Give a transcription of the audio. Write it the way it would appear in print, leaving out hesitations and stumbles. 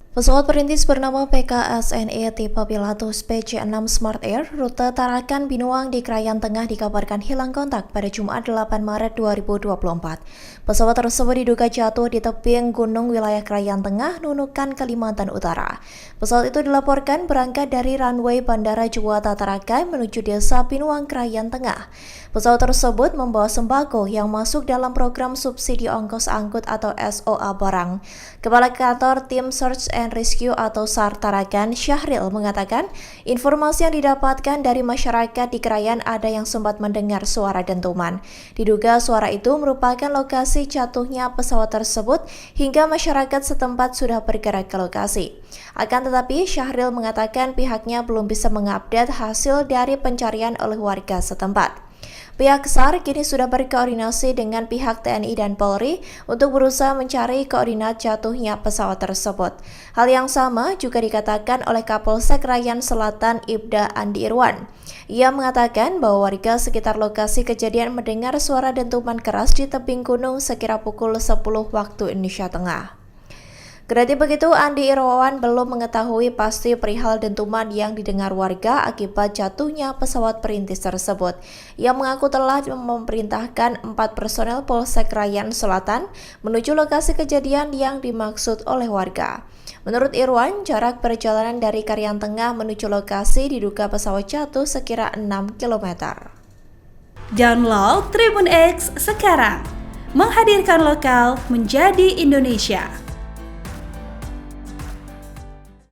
Pesawat perintis bernama PKSNE tipe Pilatus PC-6 Smart Air rute Tarakan Binuang di Krayan Tengah dikabarkan hilang kontak pada Jumat 8 Maret 2024. Pesawat tersebut diduga jatuh di tebing gunung wilayah Krayan Tengah, Nunukan, Kalimantan Utara. Pesawat itu dilaporkan berangkat dari runway Bandara Juanda Tarakan menuju Desa Binuang, Krayan Tengah. Pesawat tersebut membawa sembako yang masuk dalam program subsidi ongkos angkut atau SOA barang. Kepala Kantor Tim Search and Rescue atau SAR Tarakan, Syahril, mengatakan informasi yang didapatkan dari masyarakat di Krayan ada yang sempat mendengar suara dentuman. Diduga suara itu merupakan lokasi jatuhnya pesawat tersebut hingga masyarakat setempat sudah bergerak ke lokasi. Akan tetapi, Syahril mengatakan pihaknya belum bisa mengupdate hasil dari pencarian oleh warga setempat. Pihak SAR kini sudah berkoordinasi dengan pihak TNI dan Polri untuk berusaha mencari koordinat jatuhnya pesawat tersebut. Hal yang sama juga dikatakan oleh Kapolsek Krayan Selatan Ibda Andi Irwan. Ia mengatakan bahwa warga sekitar lokasi kejadian mendengar suara dentuman keras di tebing gunung sekira pukul 10 waktu Indonesia Tengah. Kendati begitu, Andi Irwan belum mengetahui pasti perihal dentuman yang didengar warga akibat jatuhnya pesawat perintis tersebut. Ia mengaku telah memerintahkan 4 personel Polsek Krayan Selatan menuju lokasi kejadian yang dimaksud oleh warga. Menurut Irwan, jarak perjalanan dari Krayan Tengah menuju lokasi diduga pesawat jatuh sekira 6 km. Download Tribun X sekarang, menghadirkan lokal menjadi Indonesia.